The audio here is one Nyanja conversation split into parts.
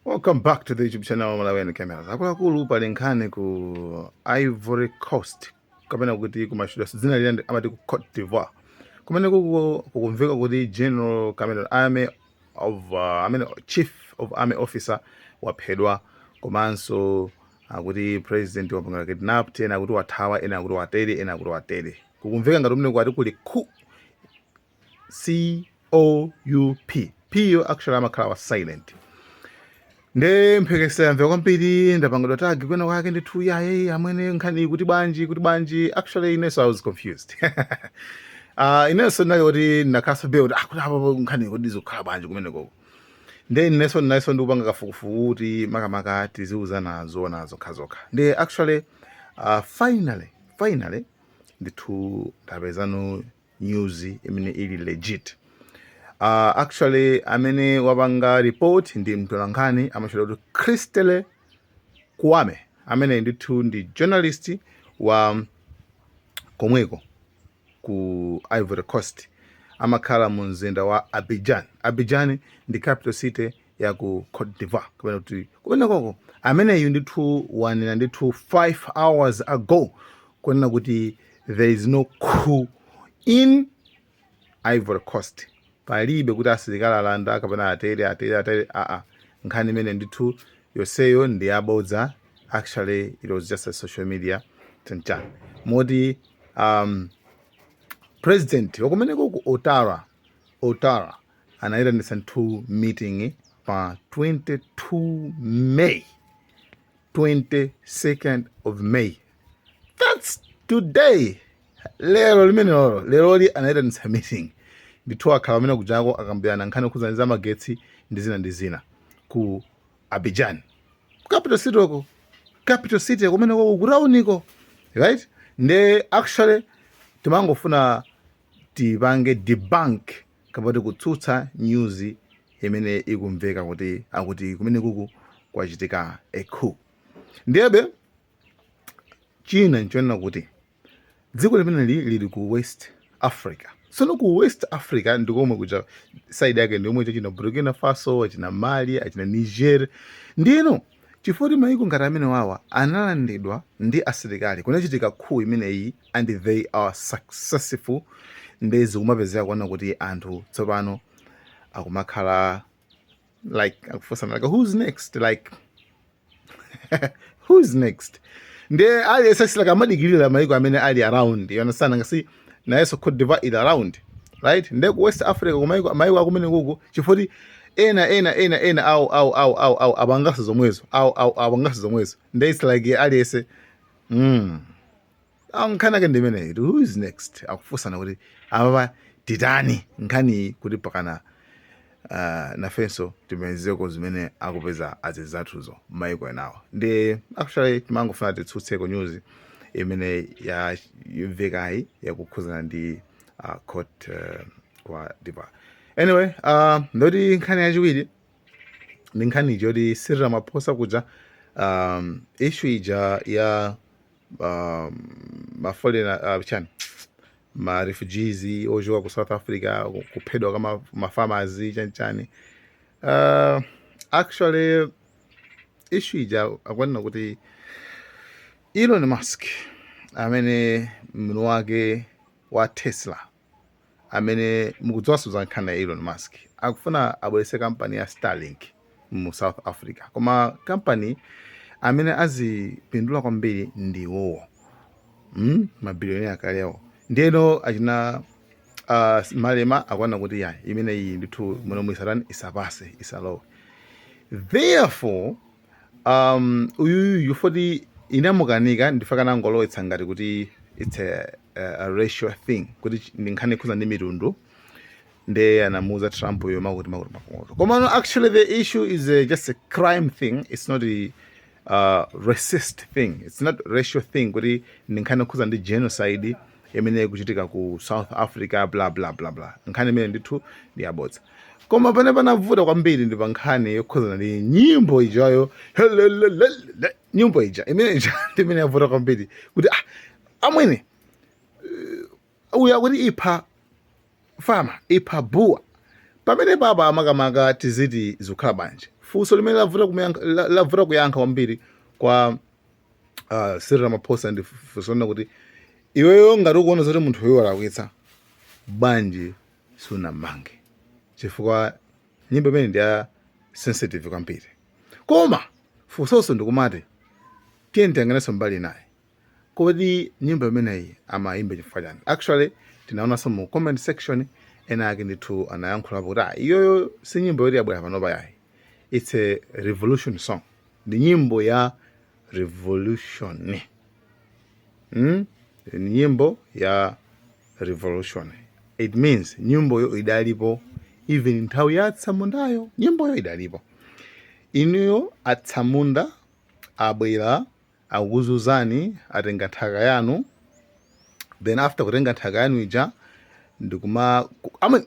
Welcome back to the YouTube channel Malawian Cameras. Akuluakulu pali nkhani ku Ivory Coast kapena kuti kumachidwa dzina lilende amati ku Cote d'Ivoire. Kumene kukumveka kuti General Cameron Chief of Army Officer waphedwa komanso akuti President wapanga kidnapped ena akuti wathawa ena akuti watere ena akuti watere. Kukumveka ngati umene kwati kuli COUP. P yo actually amakhala wa silent. Nde mphekesera mve kwambiri ndapangidwa tagi kwena kwake ndithu yaye amwene nkhani kuti banji actually inenso I was confused. Inenso ndinali kuti ndakhaso be kuti kuti apa nkhani kuti izokhala banji kumene koko. Nde inenso ndikupanga kafukufuku kuti makamaka tiziuza nazo khazokha. Nde actually finally ndithu ndapezano news imene ili legit. Actually amene wapanga report ndi mtolankhani amachita kuti Christelle Kwame amene ndithu ndi journalist wa komweko ku Ivory Coast amakhala mu mzinda wa Abidjan. Abidjan ndi capital city ya ku Cote d'Ivoire. Kapena kuti kumene koko ameneyu ndithu wanena ndithu 5 hours ago kunena kuti there is no coup in Ivory Coast. Palibe kuti asilikali alanda kapena atere nkhani imene ndithu yonseyo ndi yabodza. Actually it was just a social media tencha modi president wakumeneko ku Otara anayitanitsa nthu meeting pa 22 May 22nd of May, that's today. Leroli anayitanitsa meeting ndithu akhala amene kujako akambirana nkhani yokhuzana magetsi ndi zina ku Abidjan, capital city kumene koko kutauniko, right? Nde actually timangofuna tipange debunk kapati kutsutsa news imene ikumveka kuti akuti kumene kuku kwachitika a coup. Ndiyebe china nchonena kuti dziko limene lili ku West Africa. Sono ku West Africa ndikomwe kuja side yake ndiomwe china Burkina Faso, achina Mali, achina Niger. Ndino chifukwa maiko ngati amene wawa analandidwa ndi asilikali kunachitika coup imeneyi and they are successful. Ndezi kumapezeka kuona kuti anthu tsopano akumakhala like akufunsana like who's next, like who's next. Nde ali esasila kamadikilira maiko amene ali around, you understand? Ngasi na yeso Cote d'Ivoire il around, right? Nde ku West Africa maiko akumene kuku chifukwa ena au abangasa zomwezo. Nde it's like ali ese nkhani ake ndimene who is next akufunsana kuti ababa titani nkhani kuti pakana nafenso timenzeko zimene akupeza azizathuzo maiko enawo. Ndi actually timangofuna titsutseko news imene yamvekayi yakukhuzana ndi Cote d'Ivoire. Anyway, ndoti nkhani yachiwiri ndi nkhani joti Cyril Ramaphosa kuja issue ija ya ma refugees ochoka ku South Africa kuphedwa kama farmers chani. Actually issue ija akwanena kuti Elon Musk amene mwini wake wa Tesla amene mukudziwasuza nkhani ya Elon Musk akufuna abwerese kampani ya Starlink mu South Africa, koma kampani amene azipindula kwambiri ndiwowo mabiliyoni akalewo. Ndeno achina malema akwana kuti ya imene iyi ndithu muno muisarani isapase isalowe. Therefore uyu foti inamukanika ndifakana ngolowetsa ngati kuti it's a racial thing kuti ndinkhani khuza ndi mitundu. Nde anamuza Trump uyo makuti. Koma actually the issue is just a crime thing. It's not a racist thing. It's not a racial thing kuti ndinkhani khuza ndi genocide imene kuchitika ku South Africa blah blah blah blah. Nkhani imene ndithu ndi yabodza. Koma panavuta kwambiri ndi pankhani yokhuzana ndi nyimbo ijayo nyimbo ija imene ndimene yavuta kwambiri kuti amwene uya kuti ipha fama ipha buwa pamene baba makamaka tiziti zikukhala banje funso limene lavuta kuyankha kwambiri kwa Cyril Ramaphosa ndi funso lina kuti iweyo ngati ukuona zoti munthu uyo walakwitsa bwanji sunamange, chifukwa nyimbo imene ndi ya sensitive kwambiri. Koma funsonso ndikumati tiye ndiyang'anenso mbali naye, kodi nyimbo imeneyi amayimba chifukwa chani? Actually tinaonanso mu comment section ena ake ndithu anayankhulapo kuti iyoyo si nyimbo yoti yabwera panopa yayi, it's a revolution song, ndi nyimbo ya revolution. Ni nyimbo ya revolution, it means nyimbo yo idalipo even nthawi ya Atsamundayo, nyimbo yo idalipo. Inuyo Atsamunda abwera akuzuzani atenga nthaka yanu, then after kutenga nthaka yanu ija ndikuma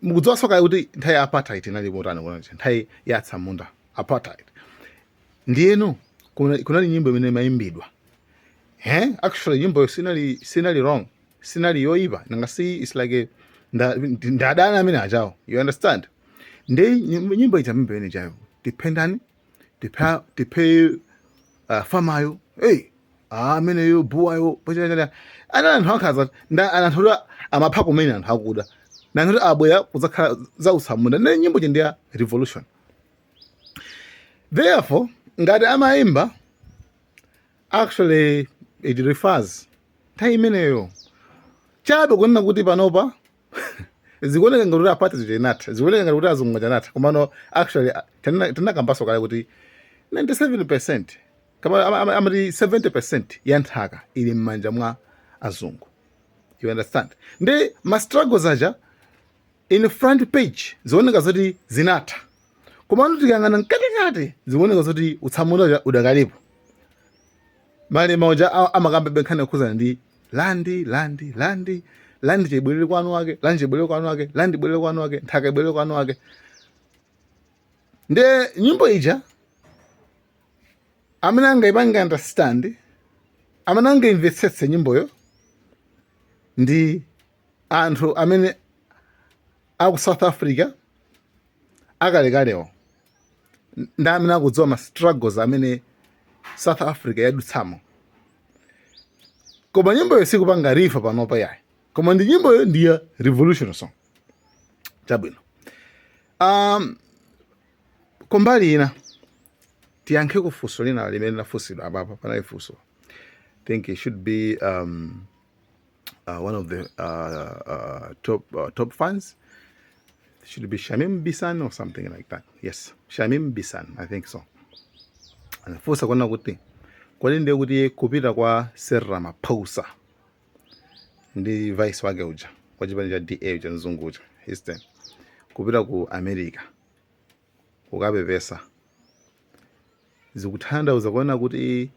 mukudziwa soka kuti nthawi ya apartheid inali motani kuna nthawi ya Atsamunda apartheid. Ndiyeno kunali nyimbo imene imayimbidwa. Actually nyimbo sinali wrong, sinali yoipa, nangasi it's like ndadana amene ajawo, you understand? Ndi nyimbo ija mimbe ine jayo dependani tipe famayo amene yo buwayo pochana ana anthu akhaza nda anthu amapha kumene anthu akuda nangati abwera kuzakhala za Utsamunda. Ndi nyimbo ndi ya revolution. Therefore ngati amayimba actually it refers nthawi imeneyo chabe kunena kuti panopa zikuoneka ngati kuti apati zichenata, zikuoneka ngati kuti azungu chanata, komano actually tinakambaso kale kuti 97% kama amati 70% ya nthaka ili m'manja mwa azungu, you understand? Ndi ma struggles aja in front page zikuoneka zoti zinatha, komano tikangana mkatikati zikuoneka zoti Utsamunda udakalipo. Mali mauja amakambe benkhani kukhuzana ndi landi chibwelere kwanu wake, landi chibwelere kwanu wake, landi bwelere kwanu wake, nthaka ibwelere kwanu wake. Nde nyimbo ija amene angayipanga understand, amene angayimvetsetse nyimboyo ndi anthu amene aku South Africa akalekalewo, ndi amene akudziwa ma struggles amene South Africa yadutsamo. Koma nyimboyo sikupanga rifa panopa yayi, koma ndi nyimboyo ndi ya revolution song. Chabwino kombali ina tiyankhe kufunso lina limene lafunsidwa apapa panali funso. I think it should be one of the top fans. It should be Shamim Bisan or something like that. Yes, Shamim Bisan, I think so. Anafunsa kuna kuti kwali ndiye kuti kupita kwa Cyril Ramaphosa ndi vice wake uja kwa chipani cha DA uja mzungu uja Eastern kupita ku America kukapepesa zikutanthauza kuona kuti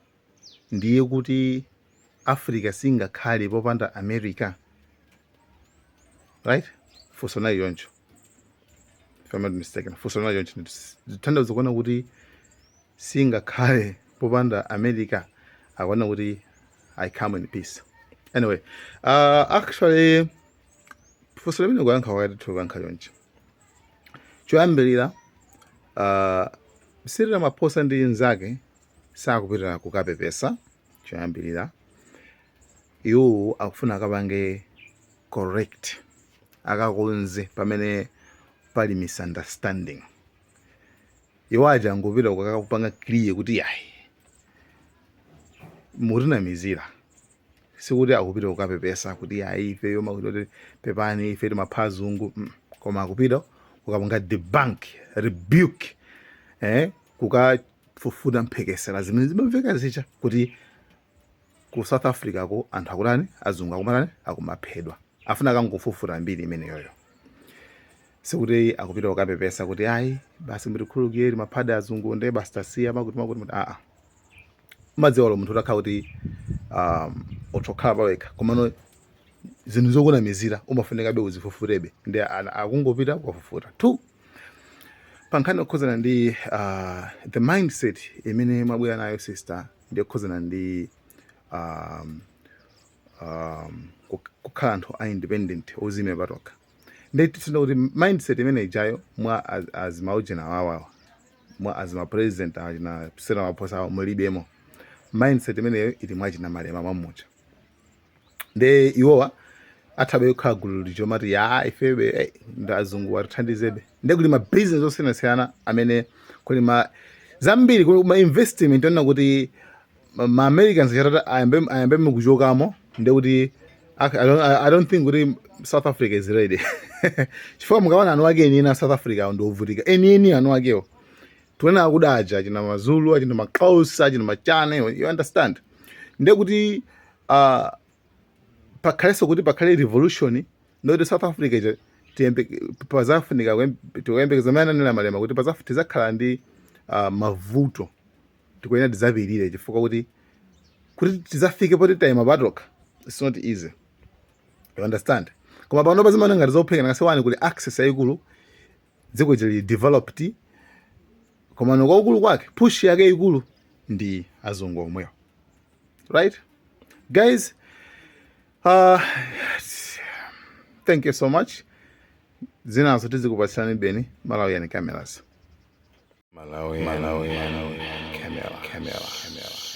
ndiye kuti Africa singakhale popanda America, right? Funso nayo yoncho, if I'm not mistaken, funso nayo yoncho zikutanthauza kuona kuti singakhale popanda America, akuona kuti I come in peace. Anyway, actually funso limene kuyankha wakati tukayankha yoncho choyambirira Cyril Ramaphosa ndi nzake sakupita kukapepesa. Choyambirira iwo akufuna akapange correct, akakonze pamene pali misunderstanding. Iwo aja angupita kukapanga clear kuti yayi mutinamizira, sikuti akupita kukapepesa kuti yayi ife yoma kuti pepani ife timapha azungu, koma akupita kukapanga debunk, rebuke, kukafufuta mphekesera zimene zimamveka zicha kuti ku South Africa ko anthu akulani azungu akumatani akumaphedwa. Afuna kangofufuta mbiri imene yoyo, sikuti akupita kukapepesa kuti ayi basi mutikhululukire maphada azungu nde basi tasiya makuti madziwa lo munthu utakhala kuti uthokhala pawekha, komano zinthu zokunamizira umafunekabe uzifufutebe, ndi akungopita kukafufuta tu. Pankhani yokhuzana ndi the mindset imene mwabwera nayo sister, ndi yokhuzana ndi kukhala anthu a-independent ozime patokha. Ndi titina kuti mindset imene ijayo mwa azimaujena wawawa mwa azima president achina Cyril Ramaphosa mulibemo mindset imeneyo ili mwachina Malema mwamucha nde iwowa athabe kukhala gulu lichomati ya ifebe ndi azungu atithandizebe nde kuli ma business osiyanasiyana amene kuli ma zambiri kuli ma investment ona kuti ma Americans chatata ayambe mukuchokamo nde kuti I don't think kuti South Africa is ready chifukwa mukaona anu ake eni South Africa ndovutika eni anu akewo tuena akudaja achina Mazulu achina Maxhosa achina Machane, you understand nde kuti pakhaleso kuti pakhale revolution noti South Africa pazafunika tikuyembekeza mana nena Malema kuti tizakhala ndi mavuto tikuyenera tizapirire chifukwa kuti tizafike poti time padokha it's not easy, you understand koma pano pazimana ngati zopheka nakasewani kuli access yayikulu dziko lili developed koma nokwaukulu kwake push yake ikulu ndi azungu omweyo, right guys? Thank you so much. Zinazo tizikupatsani beni Malawian Cameras. Malawi camera.